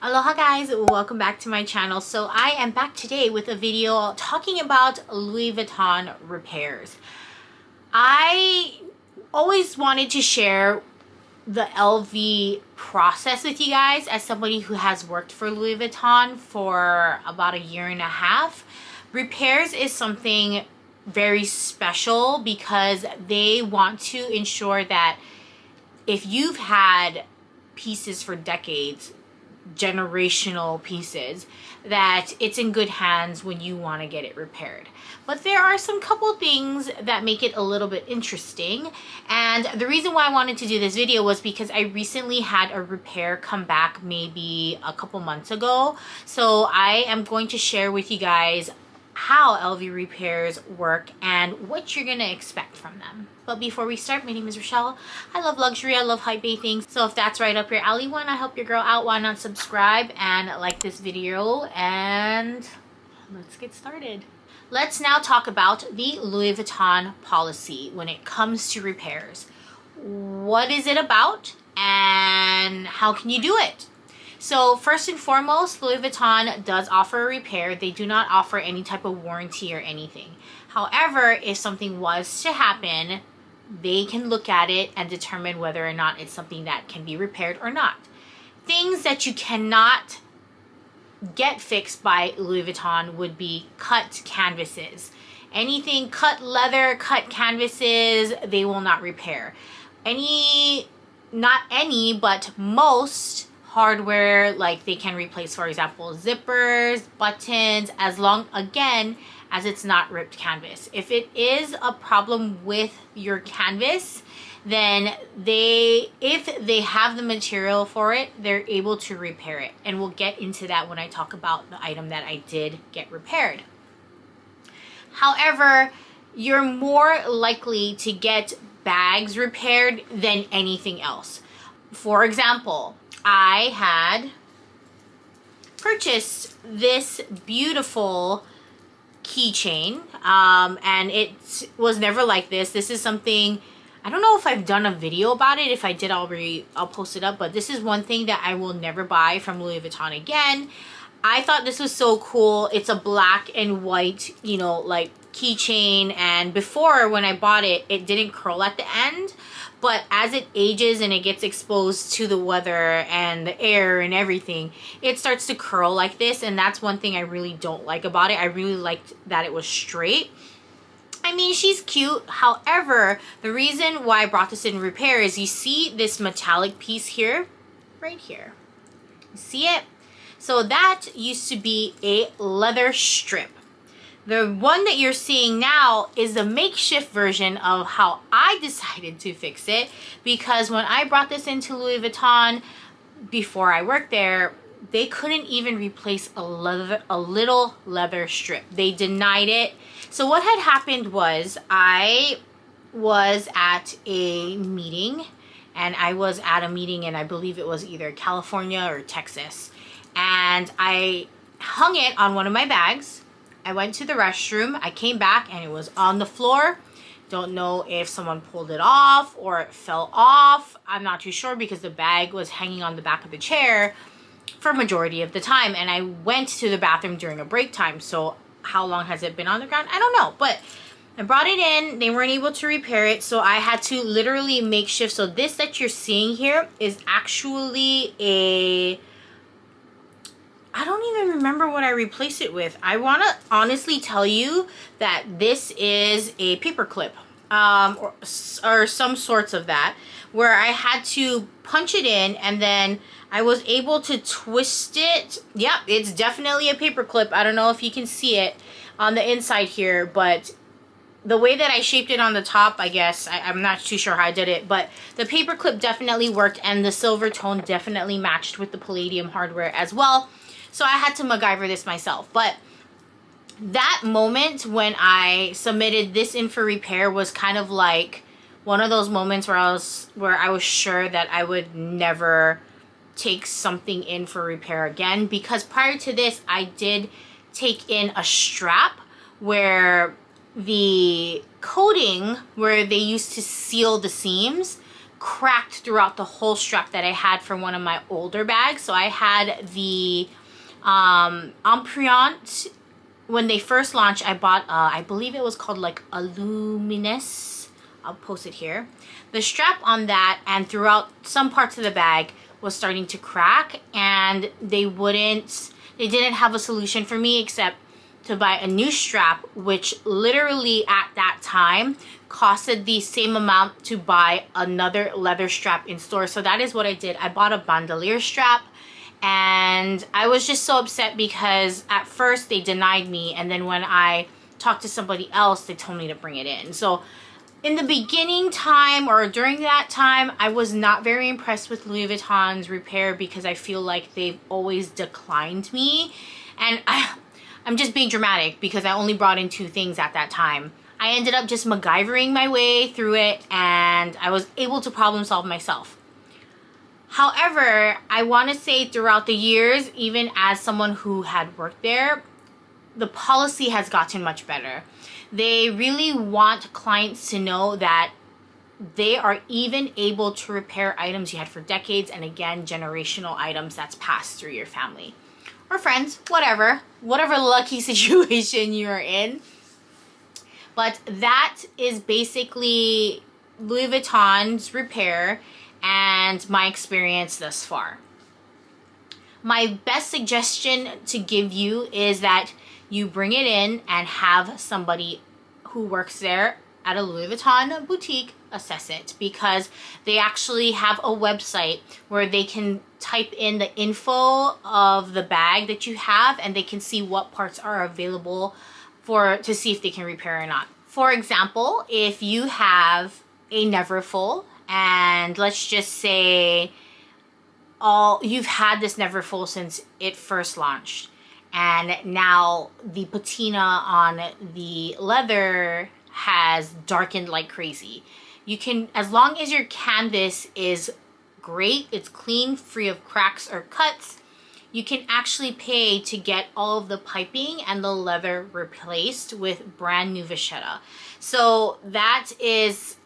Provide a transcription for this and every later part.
Aloha guys, welcome back to my channel. So I am back today with a video talking about Louis Vuitton repairs. I always wanted to share the LV process with you guys as somebody who has worked for Louis Vuitton for about a year and a half. Repairs is something very special because they want to ensure that if you've had pieces for decades, generational pieces, that it's in good hands when you want to get it repaired. But there are some couple things that make it a little bit interesting, and the reason why I wanted to do this video was because I recently had a repair come back maybe a couple months ago. So I am going to share with you guys how LV repairs work and what you're gonna expect from them. But before we start, my name is Richelle. I love luxury, I love high bathing. So if that's right up your alley, why not help your girl out? Why not subscribe and like this video, and let's get started. Let's now talk about the Louis Vuitton policy when it comes to repairs. What is it about and how can you do it? So first and foremost, Louis Vuitton does offer a repair. They do not offer any type of warranty or anything. However, if something was to happen, they can look at it and determine whether or not it's something that can be repaired or not. Things that you cannot get fixed by Louis Vuitton would be cut canvases. Anything cut leather, cut canvases, they will not repair. Not any, but most hardware, like they can replace, for example, zippers, buttons, as long, again, as it's not ripped canvas. If it is a problem with your canvas, then if they have the material for it, they're able to repair it. And we'll get into that when I talk about the item that I did get repaired. However, you're more likely to get bags repaired than anything else. For example, I had purchased this beautiful keychain, and it was never like this. This is something, I don't know if I've done a video about it. If I did, I'll post it up, but this is one thing that I will never buy from Louis Vuitton again. I thought this was so cool. It's a black and white, you know, like keychain, and before when I bought it, it didn't curl at the end. But as it ages and it gets exposed to the weather and the air and everything, it starts to curl like this. And that's one thing I really don't like about it. I really liked that it was straight. I mean, she's cute. However, the reason why I brought this in repair is you see this metallic piece here, right here. You see it? So that used to be a leather strip. The one that you're seeing now is the makeshift version of how I decided to fix it, because when I brought this into Louis Vuitton before I worked there, they couldn't even replace a little leather strip. They denied it. So what had happened was I was at a meeting, and I believe it was either California or Texas, and I hung it on one of my bags. I went to the restroom, I came back, and it was on the floor. Don't know if someone pulled it off or it fell off. I'm not too sure because the bag was hanging on the back of the chair for majority of the time. And I went to the bathroom during a break time. So how long has it been on the ground? I don't know. But I brought it in. They weren't able to repair it. So I had to literally makeshift. So this that you're seeing here is actually I don't even remember what I replaced it with. I want to honestly tell you that this is a paper clip, or some sorts of that, where I had to punch it in and then I was able to twist it. Yep, it's definitely a paper clip. I don't know if you can see it on the inside here, but the way that I shaped it on the top, I guess, I'm not too sure how I did it, but the paper clip definitely worked, and the silver tone definitely matched with the palladium hardware as well. So I had to MacGyver this myself. But that moment when I submitted this in for repair was kind of like one of those moments where I was sure that I would never take something in for repair again, because prior to this I did take in a strap where the coating where they used to seal the seams cracked throughout the whole strap that I had for one of my older bags. So I had the 𝓭𝓪𝓻𝓽𝓪. When they first launched, I bought, I believe it was called like a luminous. I'll post it here. The strap on that and throughout some parts of the bag was starting to crack, and they didn't have a solution for me except to buy a new strap, which literally at that time costed the same amount to buy another leather strap in store. So that is what I did. I bought a bandolier strap, and I was just so upset because at first they denied me, and then when I talked to somebody else, they told me to bring it in. So in the beginning time, or during that time, I was not very impressed with Louis Vuitton's repair because I feel like they've always declined me. And I'm just being dramatic because I only brought in 2 things at that time. I ended up just MacGyvering my way through it, and I was able to problem solve myself. However, I want to say throughout the years, even as someone who had worked there, the policy has gotten much better. They really want clients to know that they are even able to repair items you had for decades, and again, generational items that's passed through your family or friends, whatever lucky situation you're in. But that is basically Louis Vuitton's repair and my experience thus far. My best suggestion to give you is that you bring it in and have somebody who works there at a Louis Vuitton boutique assess it, because they actually have a website where they can type in the info of the bag that you have, and they can see what parts are available to see if they can repair or not. For example, if you have a Neverfull, and let's just say you've had this Neverfull since it first launched, and now the patina on the leather has darkened like crazy. You can, as long as your canvas is great, it's clean, free of cracks or cuts, you can actually pay to get all of the piping and the leather replaced with brand new vachetta. So that is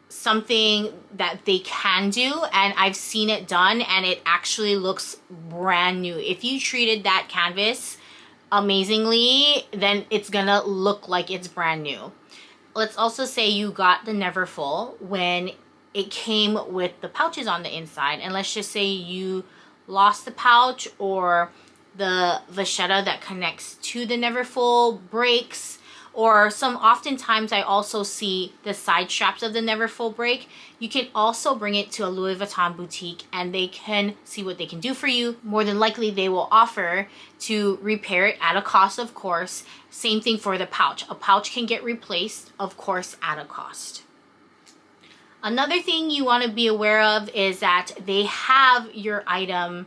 something that they can do, and I've seen it done, and it actually looks brand new. If you treated that canvas amazingly, then it's gonna look like it's brand new. Let's also say you got the Neverfull when it came with the pouches on the inside, and let's just say you lost the pouch, or the vachetta that connects to the Neverfull breaks, or oftentimes I also see the side straps of the Neverfull break. You can also bring it to a Louis Vuitton boutique and they can see what they can do for you. More than likely they will offer to repair it at a cost, of course. Same thing for the pouch. A pouch can get replaced, of course, at a cost. Another thing you want to be aware of is that they have your item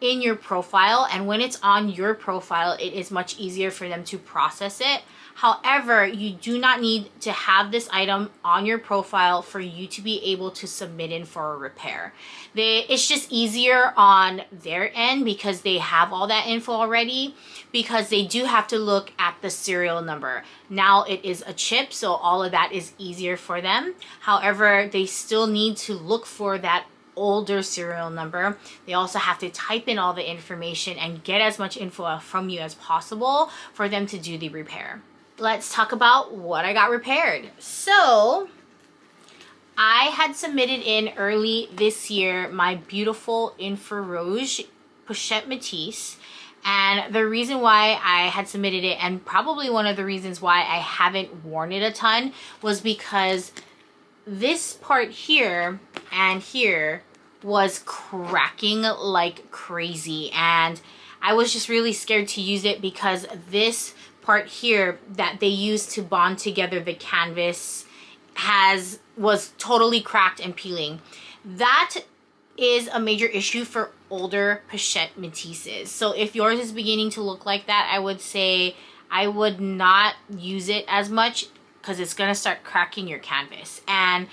in your profile, and when it's on your profile, it is much easier for them to process it. However, you do not need to have this item on your profile for you to be able to submit in for a repair. It's just easier on their end because they have all that info already, because they do have to look at the serial number. Now it is a chip, so all of that is easier for them. However, they still need to look for that older serial number. They also have to type in all the information and get as much info from you as possible for them to do the repair. Let's talk about what I got repaired. So I had submitted in early this year my beautiful infrarouge Pochette Metis, and the reason why I had submitted it, and probably one of the reasons why I haven't worn it a ton, was because this part here and here was cracking like crazy, and I was just really scared to use it because this part here that they used to bond together the canvas was totally cracked and peeling. That is a major issue for older Pochette Metises. So if yours is beginning to look like that, I would say I would not use it as much because it's gonna start cracking your canvas. And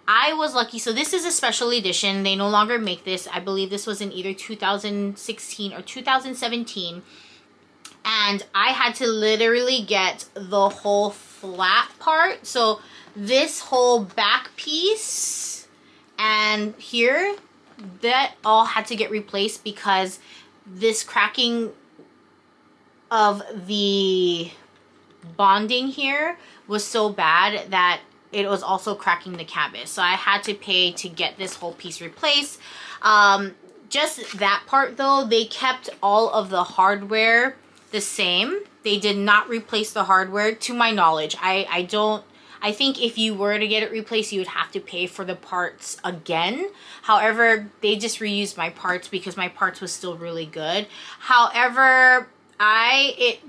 I was lucky. So this is a special edition. They no longer make this. I believe this was in either 2016 or 2017. And I had to literally get the whole flat part. So this whole back piece And here, that all had to get replaced because this cracking of the bonding here was so bad that it was also cracking the canvas. So I had to pay to get this whole piece replaced. Just that part though, they kept all of the hardware the same. They did not replace the hardware to my knowledge. I think if you were to get it replaced, you would have to pay for the parts again. However, they just reused my parts because my parts was still really good. However,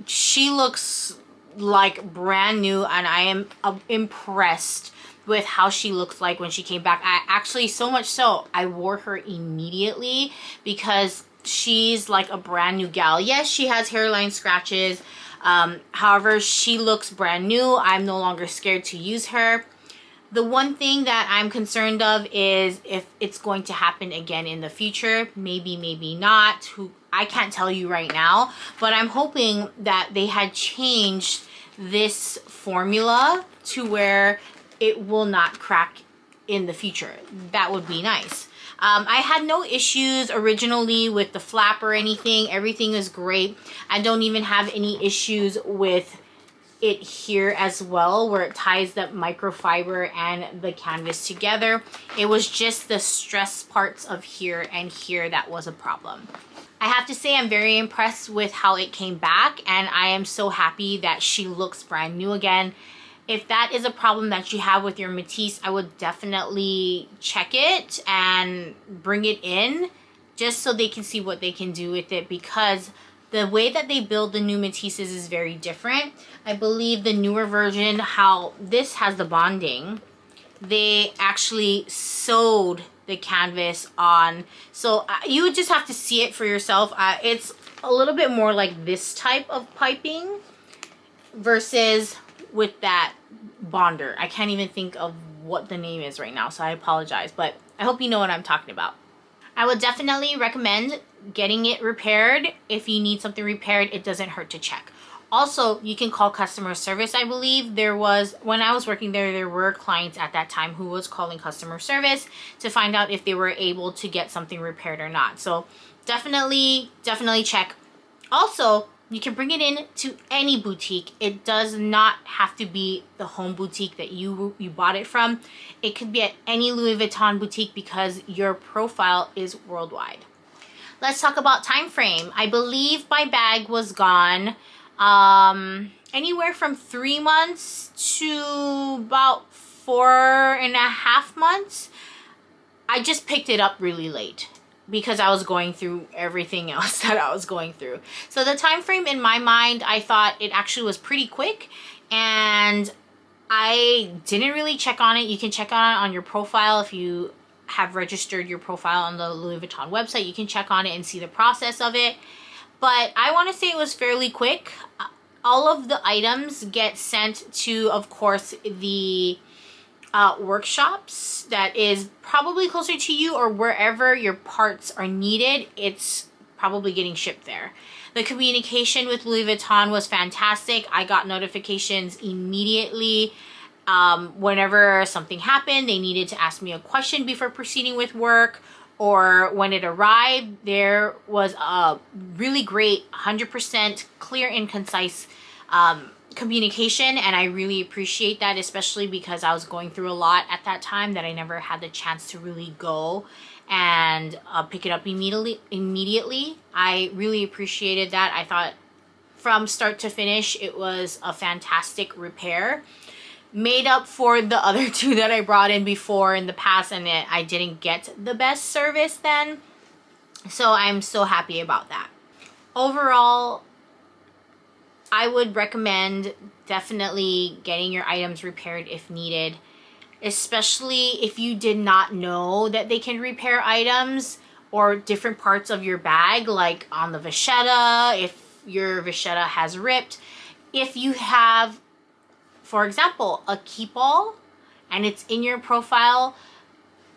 she looks like brand new, and I am impressed with how she looks like when she came back. I actually, so much so, I wore her immediately because she's like a brand new gal. Yes, she has hairline scratches. However, she looks brand new. I'm no longer scared to use her. The one thing that I'm concerned of is if it's going to happen again in the future. Maybe, maybe not. I can't tell you right now, but I'm hoping that they had changed this formula to where it will not crack in the future. That would be nice. I had no issues originally with the flap or anything. Everything is great. I don't even have any issues with it here as well, where it ties the microfiber and the canvas together. It was just the stress parts of here and here that was a problem. I have to say I'm very impressed with how it came back, and I am so happy that she looks brand new again. If that is a problem that you have with your Metis, I would definitely check it and bring it in just so they can see what they can do with it, because the way that they build the new Metisses is very different. I believe the newer version, how this has the bonding, they actually sewed the canvas on. So you would just have to see it for yourself. It's a little bit more like this type of piping versus with that bonder. I can't even think of what the name is right now, so I apologize, but I hope you know what I'm talking about. I would definitely recommend getting it repaired. If you need something repaired, it doesn't hurt to check. Also, you can call customer service. I believe when I was working there were clients at that time who was calling customer service to find out if they were able to get something repaired or not. So definitely check. Also, you can bring it in to any boutique. It does not have to be the home boutique that you bought it from. It could be at any Louis Vuitton boutique because your profile is worldwide. Let's talk about time frame. I believe my bag was gone anywhere from 3 months to about 4.5 months. I just picked it up really late because I was going through everything else that I was going through. So the time frame in my mind, I thought it actually was pretty quick, and I didn't really check on it. You can check on it on your profile if you have registered your profile on the Louis Vuitton website. You can check on it and see the process of it. But I want to say it was fairly quick. All of the items get sent to, of course, the workshops that is probably closer to you, or wherever your parts are needed, it's probably getting shipped there. The communication with Louis Vuitton was fantastic. I got notifications immediately. Whenever something happened, they needed to ask me a question before proceeding with work, or when it arrived, there was a really great 100% clear and concise communication, and I really appreciate that, especially because I was going through a lot at that time that I never had the chance to really go and pick it up immediately. I really appreciated that. I thought from start to finish it was a fantastic repair, made up for the other two that I brought in before in the past, and I didn't get the best service then. So I'm so happy about that. Overall, I would recommend definitely getting your items repaired if needed, especially if you did not know that they can repair items or different parts of your bag, like on the vachetta, if your vachetta has ripped. If you have, for example, a keep all and it's in your profile,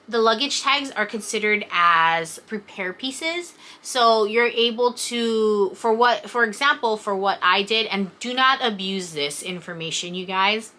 the luggage tags are considered as repair pieces. So you're able to, for example, for what I did, and do not abuse this information, you guys.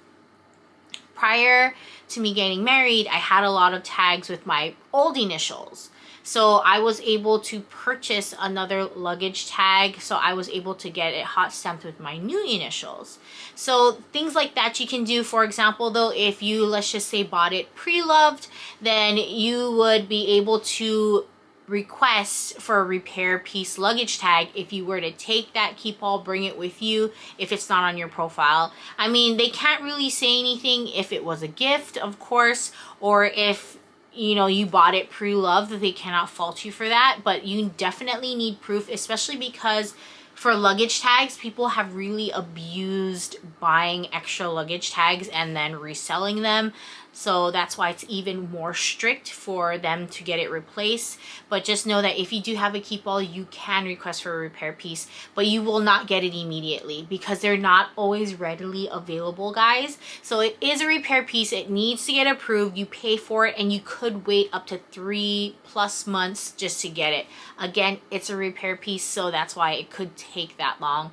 prior to me getting married, I had a lot of tags with my old initials. So I was able to purchase another luggage tag, so I was able to get it hot stamped with my new initials. So things like that you can do. For example though, if you, let's just say, bought it pre-loved, then you would be able to request for a repair piece luggage tag if you were to take that, keep all, bring it with you if it's not on your profile. I mean, they can't really say anything if it was a gift, of course, or if you know you bought it pre-loved, that they cannot fault you for that, but you definitely need proof, especially because for luggage tags, people have really abused buying extra luggage tags and then reselling them. So that's why it's even more strict for them to get it replaced. But just know that if you do have a keep all, you can request for a repair piece, but you will not get it immediately because they're not always readily available, guys. So it is a repair piece. It needs to get approved. You pay for it and you could wait up to 3+ months just to get it. Again, it's a repair piece, so that's why it could take that long.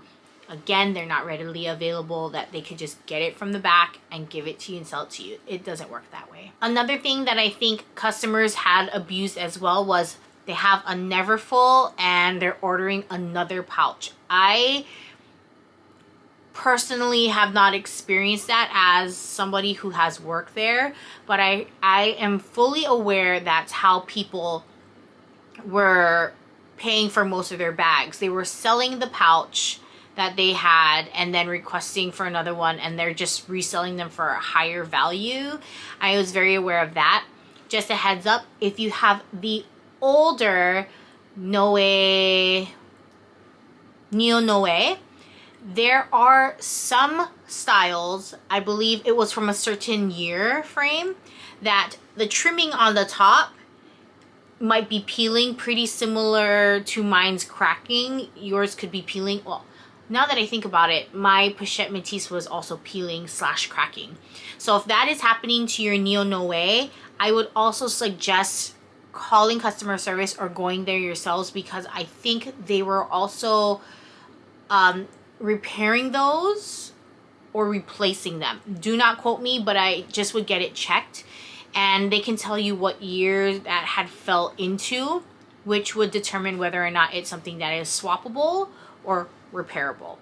Again, they're not readily available that they could just get it from the back and give it to you and sell it to you. It doesn't work that way. Another thing that I think customers had abused as well was they have a never full and they're ordering another pouch. I personally have not experienced that as somebody who has worked there, but I am fully aware that's how people were paying for most of their bags. They were selling the pouch that they had and then requesting for another one, and they're just reselling them for a higher value. I was very aware of that. Just a heads up, if you have the older Neo Noe, there are some styles, I believe it was from a certain year frame, that the trimming on the top might be peeling, pretty similar to mine's cracking. Yours could be peeling. Well, now that I think about it, my Pochette Metis was also peeling / cracking. So if that is happening to your Neo Noe, I would also suggest calling customer service or going there yourselves, because I think they were also repairing those or replacing them. Do not quote me, but I just would get it checked. And they can tell you what year that had fell into, which would determine whether or not it's something that is swappable or repairable.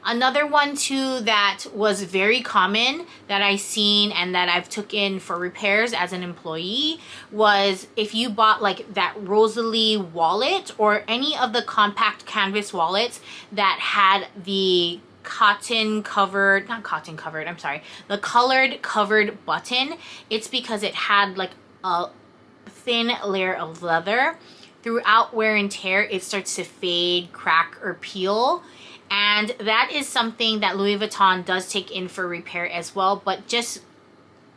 Another one too that was very common that I seen and that I've took in for repairs as an employee was if you bought like that 𝓭𝓲𝓼𝓬𝓪𝓬 wallet or any of the compact canvas wallets that had the the colored covered button. It's because it had like a thin layer of leather. Throughout wear and tear, it starts to fade, crack, or peel. And that is something that Louis Vuitton does take in for repair as well. But just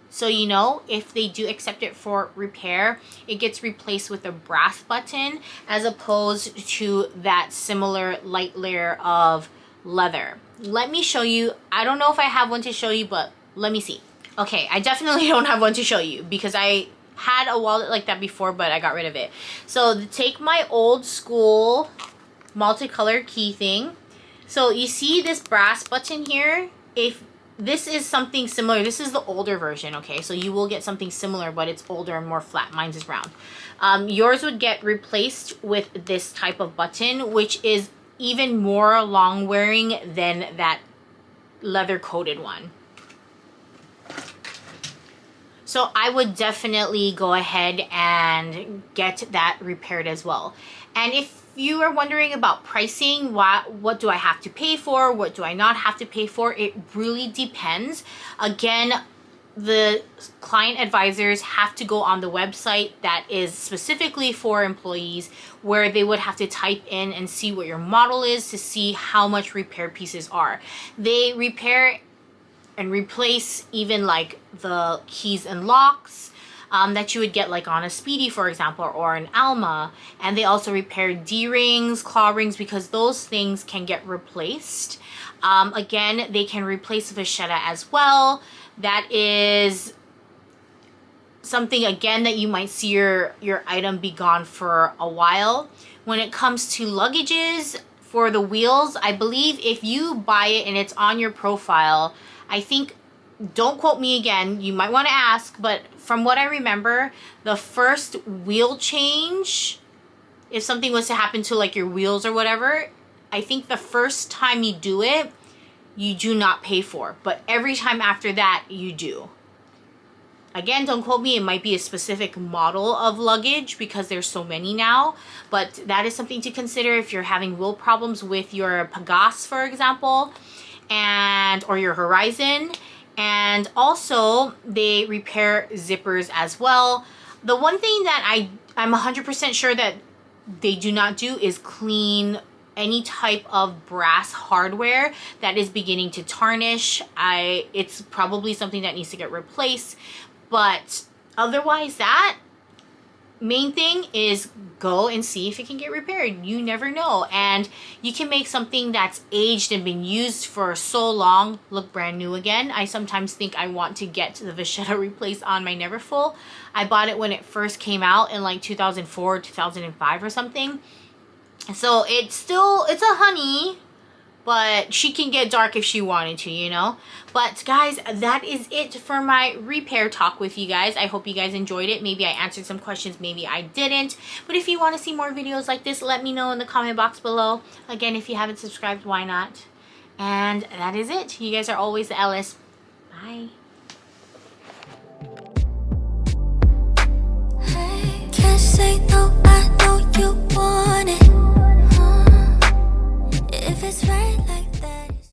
so you know, if they do accept it for repair, it gets replaced with a brass button as opposed to that similar light layer of leather. Let me show you. I don't know if I have one to show you, but let me see. Okay, I definitely don't have one to show you because I had a wallet like that before, but I got rid of it. So take my old school multicolor key thing. So you see this brass button here? If this is something similar, this is the older version, okay? So you will get something similar, but it's older and more flat. Mine's is round. Yours would get replaced with this type of button, which is even more long wearing than that leather coated one. So I would definitely go ahead and get that repaired as well. And if you are wondering about pricing, what do I have to pay for? What do I not have to pay for? It really depends. Again, the client advisors have to go on the website that is specifically for employees, where they would have to type in and see what your model is to see how much repair pieces are. They repair and replace even like the keys and locks that you would get like on a Speedy, for example, or an Alma. And they also repair D-rings, claw rings, because those things can get replaced. Again, they can replace vachetta as well. That is something, again, that you might see your item be gone for a while. When it comes to luggages, for the wheels, I believe if you buy it and it's on your profile, I think don't quote me again, you might want to ask, but from what I remember, the first wheel change, if something was to happen to like your wheels or whatever, I think the first time you do it, you do not pay for, but every time after that, you do. Again, don't quote me, it might be a specific model of luggage because there's so many now, but that is something to consider if you're having wheel problems with your Pegasus, for example, or your Horizon. And also, they repair zippers as well. The one thing that I'm 100% sure that they do not do is clean any type of brass hardware that is beginning to tarnish. It's probably something that needs to get replaced. But otherwise, that main thing is go and see if it can get repaired. You never know. And you can make something that's aged and been used for so long look brand new again. I sometimes think I want to get the 𝓭𝓸𝓷𝓽𝓪 replaced on my Neverfull. I bought it when it first came out in like 2004, 2005 or something. So it's a honey, but she can get dark if she wanted to, you know. But guys, that is it for my repair talk with you guys. I hope you guys enjoyed it. Maybe I answered some questions, maybe I didn't. But if you want to see more videos like this, let me know in the comment box below. Again, if you haven't subscribed, why not? And that is it. You guys are always the Ellest. Bye.